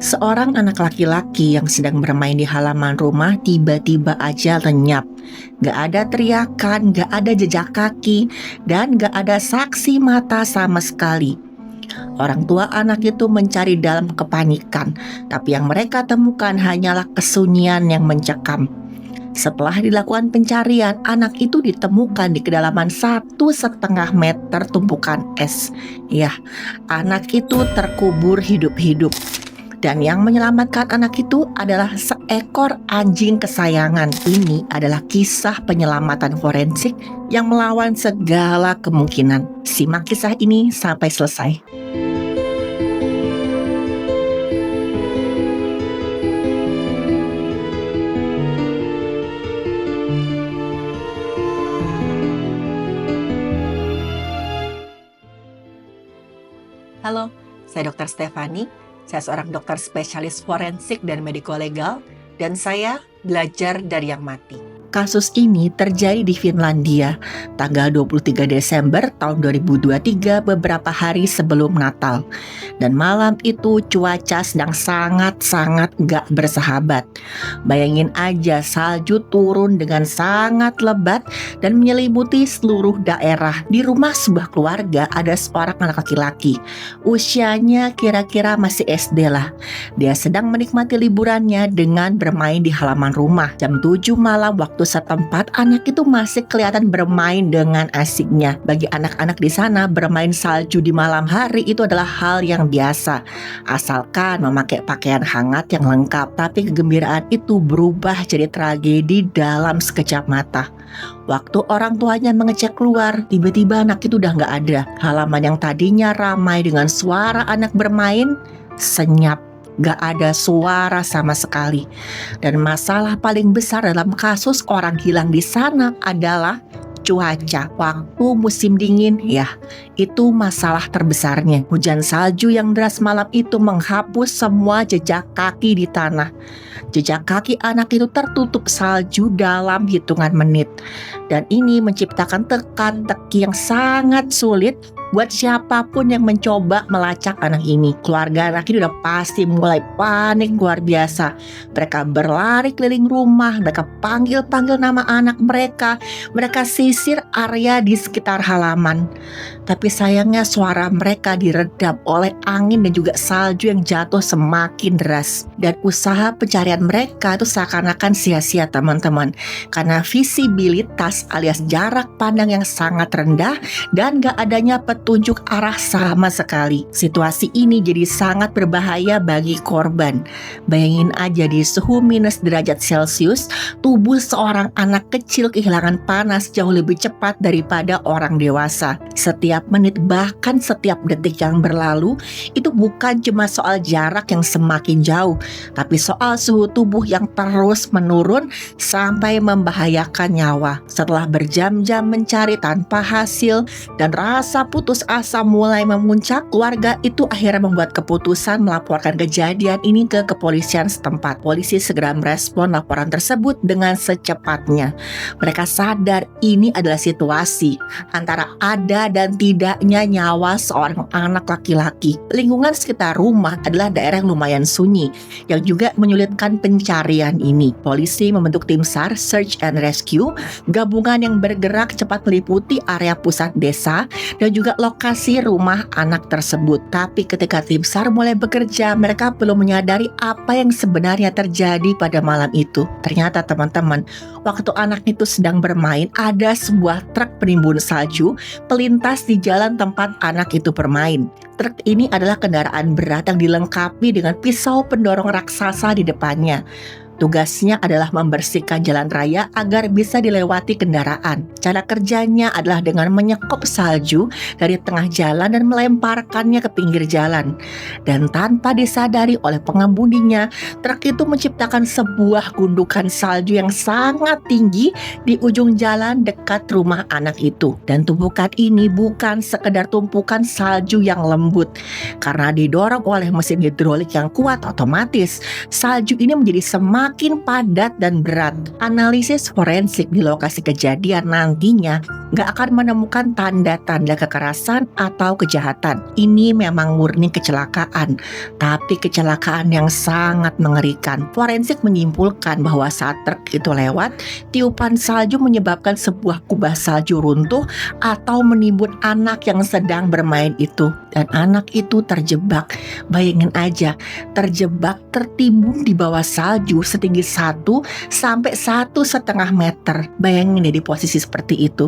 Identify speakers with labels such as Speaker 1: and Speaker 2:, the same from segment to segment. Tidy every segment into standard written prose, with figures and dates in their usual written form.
Speaker 1: Seorang anak laki-laki yang sedang bermain di halaman rumah tiba-tiba aja lenyap. Gak ada teriakan, gak ada jejak kaki, dan gak ada saksi mata sama sekali. Orang tua anak itu mencari dalam kepanikan, tapi yang mereka temukan hanyalah kesunyian yang mencekam. Setelah dilakukan pencarian, anak itu ditemukan di kedalaman 1,5 meter tumpukan es. Ya, anak itu terkubur hidup-hidup. Dan yang menyelamatkan anak itu adalah seekor anjing kesayangan. Ini adalah kisah penyelamatan forensik yang melawan segala kemungkinan. Simak kisah ini sampai selesai. Halo, saya Dr. Stefani. Saya seorang dokter spesialis forensik dan mediko-legal, dan saya belajar dari yang mati. Kasus ini terjadi di Finlandia, tanggal 23 Desember tahun 2023, beberapa hari sebelum Natal. Dan malam itu cuaca sedang sangat-sangat gak bersahabat. Bayangin aja salju turun dengan sangat lebat dan menyelimuti seluruh daerah. Di rumah sebuah keluarga ada seorang anak laki-laki. Usianya kira-kira masih SD lah. Dia sedang menikmati liburannya dengan bermain di halaman rumah. Jam 7 malam waktu setempat, anak itu masih kelihatan bermain dengan asiknya. Bagi anak-anak di sana, bermain salju di malam hari itu adalah hal yang biasa, asalkan memakai pakaian hangat yang lengkap. Tapi kegembiraan itu berubah jadi tragedi dalam sekejap mata. Waktu orang tuanya mengecek keluar, tiba-tiba anak itu udah gak ada. Halaman yang tadinya ramai dengan suara anak bermain, senyap. Gak ada suara sama sekali. Dan masalah paling besar dalam kasus orang hilang di sana adalah cuaca. Waktu musim dingin, ya, itu masalah terbesarnya. Hujan salju yang deras malam itu menghapus semua jejak kaki di tanah. Jejak kaki anak itu tertutup salju dalam hitungan menit. Dan ini menciptakan teka-teki yang sangat sulit buat siapapun yang mencoba melacak anak ini. Keluarga anak ini udah pasti mulai panik luar biasa. Mereka berlari keliling rumah, mereka panggil-panggil nama anak mereka. Mereka sisir area di sekitar halaman. Tapi sayangnya suara mereka diredam oleh angin dan juga salju yang jatuh semakin deras. Dan usaha pencarian mereka itu seakan-akan sia-sia, teman-teman. Karena visibilitas alias jarak pandang yang sangat rendah dan gak adanya petunjuk arah sama sekali. Situasi ini jadi sangat berbahaya bagi korban. Bayangin aja di suhu minus derajat Celcius, tubuh seorang anak kecil kehilangan panas jauh lebih cepat daripada orang dewasa. Setiap menit bahkan setiap detik yang berlalu itu bukan cuma soal jarak yang semakin jauh, tapi soal suhu tubuh yang terus menurun sampai membahayakan nyawa. Setelah berjam-jam mencari tanpa hasil dan rasa putus asa mulai memuncak, keluarga itu akhirnya membuat keputusan melaporkan kejadian ini ke kepolisian setempat. Polisi segera merespon laporan tersebut dengan secepatnya. Mereka sadar ini adalah situasi antara ada dan tidaknya nyawa seorang anak laki-laki. Lingkungan sekitar rumah adalah daerah yang lumayan sunyi, yang juga menyulitkan pencarian ini. Polisi membentuk tim SAR, Search and Rescue, gabungan yang bergerak cepat meliputi area pusat desa dan juga lokasi rumah anak tersebut. Tapi ketika tim SAR mulai bekerja, mereka belum menyadari apa yang sebenarnya terjadi pada malam itu. Ternyata teman-teman, waktu anak itu sedang bermain, ada sebuah truk penimbun salju pelintas di jalan tempat anak itu bermain. Truk ini adalah kendaraan berat yang dilengkapi dengan pisau pendorong raksasa di depannya. Tugasnya adalah membersihkan jalan raya agar bisa dilewati kendaraan. Cara kerjanya adalah dengan menyekop salju dari tengah jalan dan melemparkannya ke pinggir jalan. Dan tanpa disadari oleh pengemudinya, truk itu menciptakan sebuah gundukan salju yang sangat tinggi di ujung jalan dekat rumah anak itu. Dan tumpukan ini bukan sekedar tumpukan salju yang lembut. Karena didorong oleh mesin hidrolik yang kuat, otomatis salju ini menjadi semakin semakin padat dan berat. Analisis forensik di lokasi kejadian nantinya nggak akan menemukan tanda-tanda kekerasan atau kejahatan. Ini memang murni kecelakaan, tapi kecelakaan yang sangat mengerikan. Forensik menyimpulkan bahwa saat truk itu lewat, tiupan salju menyebabkan sebuah kubah salju runtuh atau menimbun anak yang sedang bermain itu. Dan anak itu terjebak. Bayangin aja, terjebak tertimbun di bawah salju setinggi 1 sampai 1,5 meter. Bayangin deh di posisi seperti itu.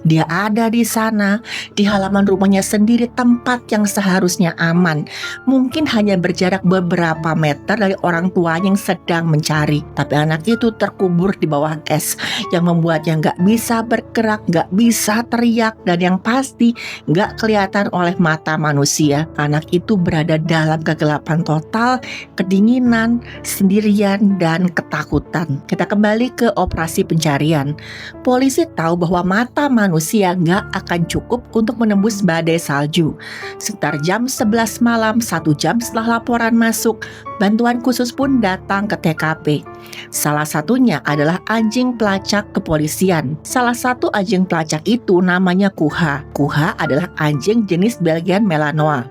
Speaker 1: Dia ada di sana, di halaman rumahnya sendiri, tempat yang seharusnya aman. Mungkin hanya berjarak beberapa meter dari orang tuanya yang sedang mencari. Tapi anak itu terkubur di bawah es, yang membuatnya nggak bisa bergerak, nggak bisa teriak, dan yang pasti nggak kelihatan oleh mata manusia. Anak itu berada dalam kegelapan total, kedinginan, sendirian, dan ketakutan. Kita kembali ke operasi pencarian. Polisi tahu bahwa mata manusia nggak akan cukup untuk menembus badai salju. Sekitar jam 11 malam, 1 jam setelah laporan masuk, bantuan khusus pun datang ke TKP. Salah satunya adalah anjing pelacak kepolisian. Salah satu anjing pelacak itu namanya Kuha. Kuha adalah anjing jenis Belgian Malinois.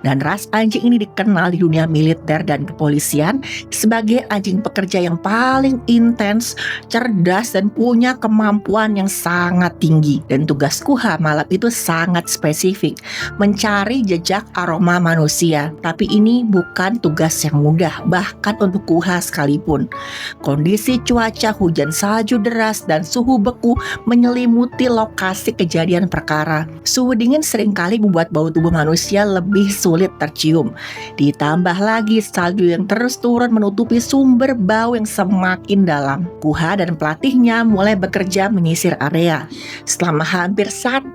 Speaker 1: Dan ras anjing ini dikenal di dunia militer dan kepolisian sebagai anjing pekerja yang paling intens, cerdas, dan punya kemampuan yang sangat tinggi. Dan tugas Kuha malam itu sangat spesifik, mencari jejak aroma manusia. Tapi ini bukan tugas yang mudah, bahkan untuk Kuha sekalipun. Kondisi cuaca hujan salju deras dan suhu beku menyelimuti lokasi kejadian perkara. Suhu dingin seringkali membuat bau tubuh manusia lebih sulit tercium. Ditambah lagi salju yang terus turun menutupi sumber bau yang semakin dalam. Kuha dan pelatihnya mulai bekerja menyisir area. Selama hampir 1,5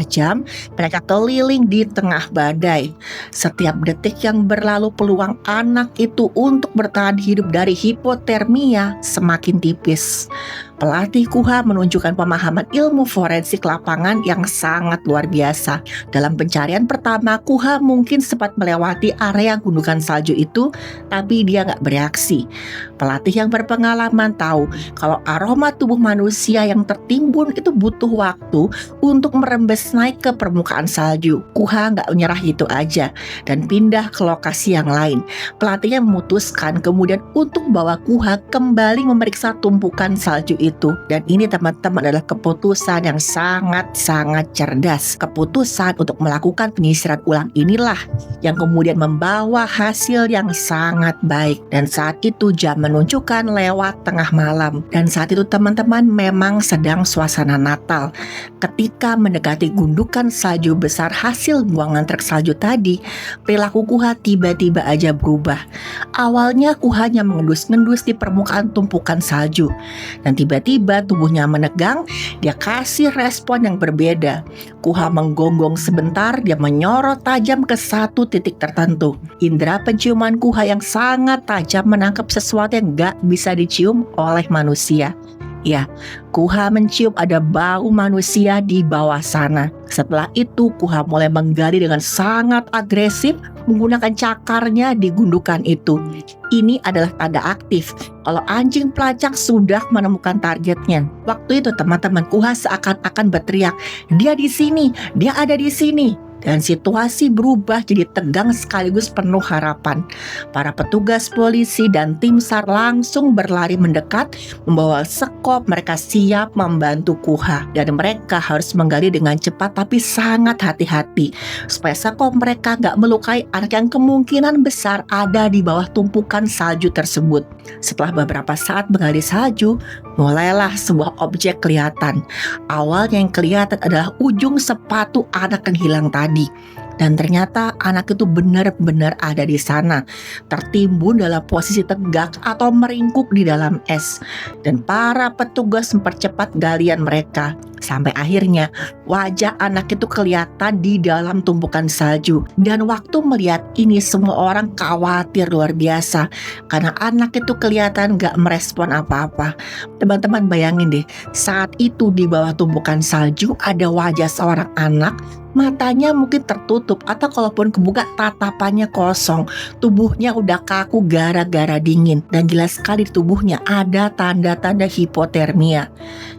Speaker 1: jam, mereka keliling di tengah badai. Setiap detik yang berlalu, peluang anak itu untuk bertahan hidup dari hipotermia semakin tipis. Pelatih Kuha menunjukkan pemahaman ilmu forensik lapangan yang sangat luar biasa. Dalam pencarian pertama, Kuha mungkin sempat melewati area gundukan salju itu, tapi dia nggak bereaksi. Pelatih yang berpengalaman tahu kalau aroma tubuh manusia yang tertimbun itu butuh waktu untuk merembes naik ke permukaan salju. Kuha nggak menyerah gitu aja dan pindah ke lokasi yang lain. Pelatihnya memutuskan kemudian untuk bawa Kuha kembali memeriksa tumpukan salju itu. Dan ini teman-teman adalah keputusan yang sangat-sangat cerdas. Keputusan untuk melakukan penyisiran ulang inilah yang kemudian membawa hasil yang sangat baik. Dan saat itu jam menunjukkan lewat tengah malam. Dan saat itu teman-teman memang sedang suasana Natal. Ketika mendekati gundukan salju besar hasil buangan truk salju tadi, perilaku Kuha tiba-tiba aja berubah. Awalnya Kuha hanya mengendus-ngendus di permukaan tumpukan salju. Dan tiba-tiba tubuhnya menegang, dia kasih respon yang berbeda. Kuha menggonggong sebentar, dia menyorot tajam ke satu titik tertentu. Indera penciuman Kuha yang sangat tajam menangkap sesuatu yang gak bisa dicium oleh manusia. Ya, Kuha mencium ada bau manusia di bawah sana. Setelah itu Kuha mulai menggali dengan sangat agresif menggunakan cakarnya di gundukan itu. Ini adalah tanda aktif kalau anjing pelacak sudah menemukan targetnya. Waktu itu teman-teman, Kuha seakan-akan berteriak, "Dia di sini, dia ada di sini." Dan situasi berubah jadi tegang sekaligus penuh harapan. Para petugas polisi dan tim SAR langsung berlari mendekat, membawa sekop. Mereka siap membantu Kuha. Dan mereka harus menggali dengan cepat tapi sangat hati-hati, supaya sekop mereka gak melukai anak yang kemungkinan besar ada di bawah tumpukan salju tersebut. Setelah beberapa saat menggali salju, mulailah sebuah objek kelihatan. Awalnya yang kelihatan adalah ujung sepatu anak yang hilang tadi. Dan ternyata anak itu benar-benar ada di sana, tertimbun dalam posisi tegak atau meringkuk di dalam es. Dan para petugas mempercepat galian mereka. Sampai akhirnya wajah anak itu kelihatan di dalam tumpukan salju. Dan waktu melihat ini semua orang khawatir luar biasa, karena anak itu kelihatan gak merespon apa-apa. Teman-teman bayangin deh, saat itu di bawah tumpukan salju ada wajah seorang anak Matanya mungkin tertutup atau kalaupun kebuka tatapannya kosong. Tubuhnya udah kaku gara-gara dingin dan jelas sekali di tubuhnya ada tanda-tanda hipotermia.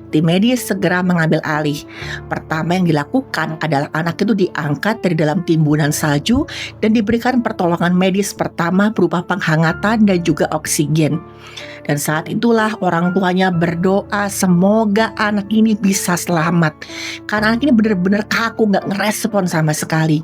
Speaker 1: Tim medis segera mengambil alih. Pertama yang dilakukan adalah anak itu diangkat dari dalam timbunan salju dan diberikan pertolongan medis pertama berupa penghangatan dan juga oksigen. Dan saat itulah orang tuanya berdoa semoga anak ini bisa selamat. Karena anak ini benar-benar kaku, gak ngerespon sama sekali.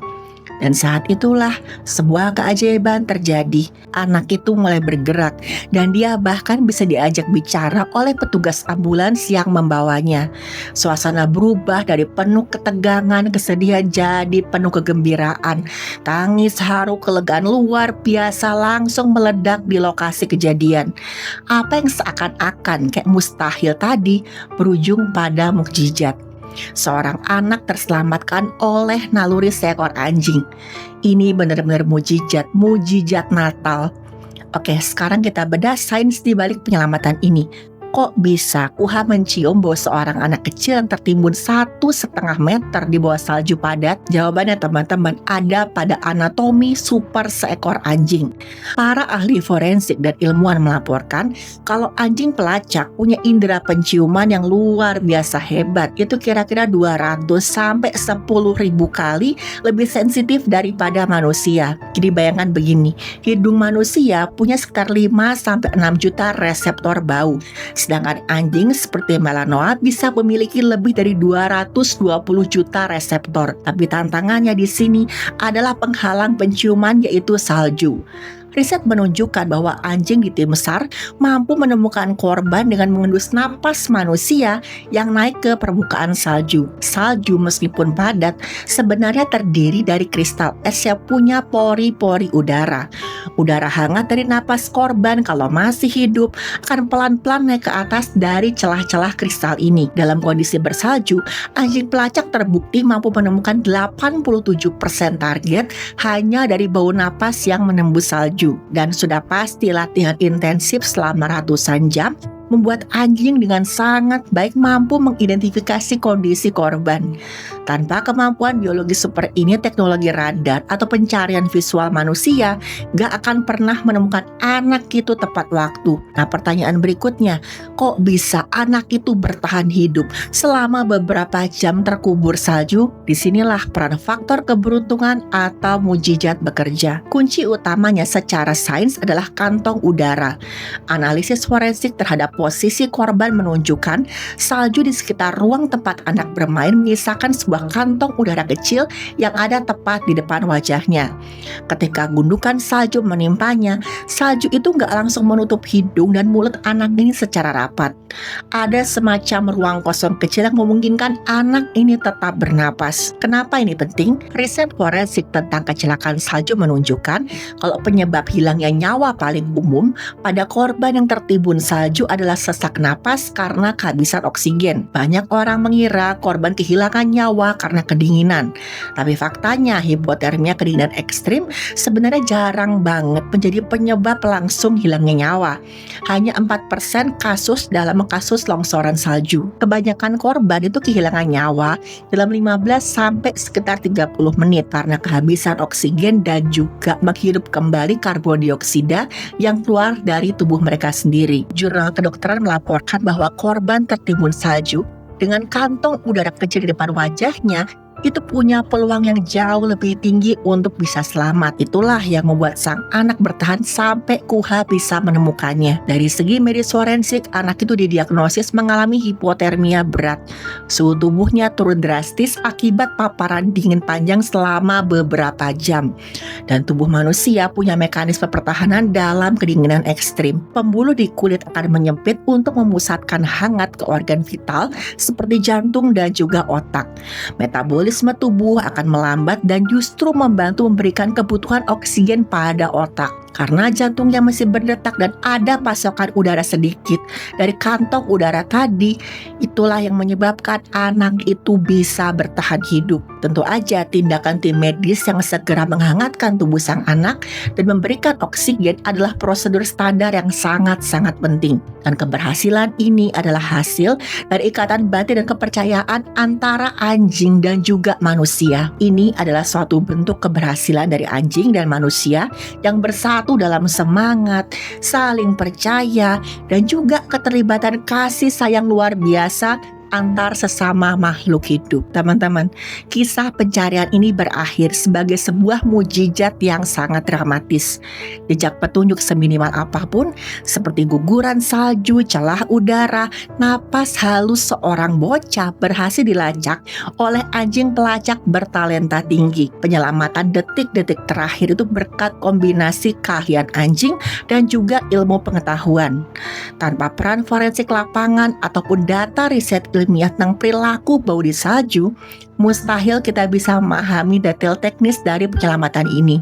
Speaker 1: Dan saat itulah sebuah keajaiban terjadi. Anak itu mulai bergerak dan dia bahkan bisa diajak bicara oleh petugas ambulans yang membawanya. Suasana berubah dari penuh ketegangan, kesedihan jadi penuh kegembiraan. Tangis haru kelegaan luar biasa langsung meledak di lokasi kejadian. Apa yang seakan-akan kayak mustahil tadi berujung pada mukjizat. Seorang anak terselamatkan oleh naluri seekor anjing. Ini benar-benar mujizat Natal. Oke, sekarang kita bedah sains di balik penyelamatan ini. Kok bisa Kuha mencium bahwa seorang anak kecil yang tertimbun 1,5 meter di bawah salju padat? Jawabannya teman-teman ada pada anatomi super seekor anjing. Para ahli forensik dan ilmuwan melaporkan kalau anjing pelacak punya indera penciuman yang luar biasa hebat. Itu kira-kira 200 sampai 10.000 kali lebih sensitif daripada manusia. Jadi bayangkan begini, hidung manusia punya sekitar 5 sampai 6 juta reseptor bau. Sedangkan anjing seperti Malinois bisa memiliki lebih dari 220 juta reseptor. Tapi tantangannya di sini adalah penghalang penciuman yaitu salju. Riset menunjukkan bahwa anjing di tim SAR mampu menemukan korban dengan mengendus napas manusia yang naik ke permukaan salju. Salju meskipun padat sebenarnya terdiri dari kristal es yang punya pori-pori udara. Udara hangat dari napas korban kalau masih hidup akan pelan-pelan naik ke atas dari celah-celah kristal ini. Dalam kondisi bersalju, anjing pelacak terbukti mampu menemukan 87% target hanya dari bau napas yang menembus salju. Dan sudah pasti latihan intensif selama ratusan jam membuat anjing dengan sangat baik mampu mengidentifikasi kondisi korban. Tanpa kemampuan biologi super ini, teknologi radar atau pencarian visual manusia gak akan pernah menemukan anak itu tepat waktu. Nah, pertanyaan berikutnya, kok bisa anak itu bertahan hidup selama beberapa jam terkubur salju? Disinilah peran faktor keberuntungan atau mujizat bekerja. Kunci utamanya secara sains adalah kantong udara. Analisis forensik terhadap posisi korban menunjukkan salju di sekitar ruang tempat anak bermain menyisakan sebuah kantong udara kecil yang ada tepat di depan wajahnya. Ketika gundukan salju menimpanya, salju itu nggak langsung menutup hidung dan mulut anak ini secara rapat. Ada semacam ruang kosong kecil yang memungkinkan anak ini tetap bernapas. Kenapa ini penting? Riset forensik tentang kecelakaan salju menunjukkan kalau penyebab hilangnya nyawa paling umum pada korban yang tertimbun salju adalah sesak napas karena kehabisan oksigen. Banyak orang mengira korban kehilangan nyawa karena kedinginan. Tapi faktanya hipotermia kedinginan ekstrim sebenarnya jarang banget menjadi penyebab langsung hilangnya nyawa. Hanya 4% kasus dalam kasus longsoran salju. Kebanyakan korban itu kehilangan nyawa dalam 15 sampai sekitar 30 menit karena kehabisan oksigen dan juga menghirup kembali karbon dioksida yang keluar dari tubuh mereka sendiri. Jurnal kedokteran melaporkan bahwa korban tertimbun salju dengan kantong udara kecil di depan wajahnya itu punya peluang yang jauh lebih tinggi untuk bisa selamat. Itulah yang membuat sang anak bertahan sampai Kuha bisa menemukannya. Dari segi medis forensik, anak itu didiagnosis mengalami hipotermia berat. Suhu tubuhnya turun drastis akibat paparan dingin panjang selama beberapa jam. Dan tubuh manusia punya mekanisme pertahanan dalam kedinginan ekstrim. Pembuluh di kulit akan menyempit untuk memusatkan hangat ke organ vital seperti jantung dan juga otak. Metabolisme tubuh akan melambat dan justru membantu memberikan kebutuhan oksigen pada otak. Karena jantungnya masih berdetak dan ada pasokan udara sedikit dari kantong udara tadi, itulah yang menyebabkan anak itu bisa bertahan hidup. Tentu aja tindakan tim medis yang segera menghangatkan tubuh sang anak dan memberikan oksigen adalah prosedur standar yang sangat-sangat penting. Dan keberhasilan ini adalah hasil dari ikatan batin dan kepercayaan antara anjing dan juga juga manusia. Ini adalah suatu bentuk keberhasilan dari anjing dan manusia yang bersatu dalam semangat, saling percaya, dan juga keterlibatan kasih sayang luar biasa antar sesama makhluk hidup. Teman-teman, kisah pencarian ini berakhir sebagai sebuah mukjizat yang sangat dramatis. Jejak petunjuk seminimal apapun, seperti guguran salju, celah udara, napas halus seorang bocah berhasil dilacak oleh anjing pelacak bertalenta tinggi. Penyelamatan detik-detik terakhir itu berkat kombinasi keahlian anjing dan juga ilmu pengetahuan. Tanpa peran forensik lapangan ataupun data riset ilmiah tentang perilaku bau di salju, mustahil kita bisa memahami detail teknis dari penyelamatan ini.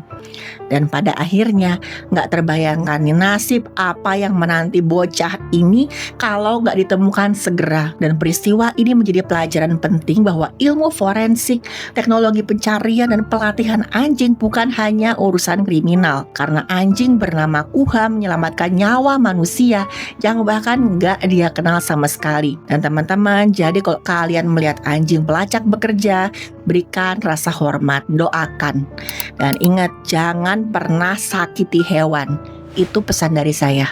Speaker 1: Dan pada akhirnya nggak terbayangkan nih nasib apa yang menanti bocah ini kalau nggak ditemukan segera. Dan peristiwa ini menjadi pelajaran penting bahwa ilmu forensik, teknologi pencarian, dan pelatihan anjing bukan hanya urusan kriminal. Karena anjing bernama Kuha menyelamatkan nyawa manusia yang bahkan nggak dia kenal sama sekali. Dan teman-teman, jadi kalau kalian melihat anjing pelacak bekerja, berikan rasa hormat, doakan. Dan ingat, jangan pernah sakiti hewan. Itu pesan dari saya.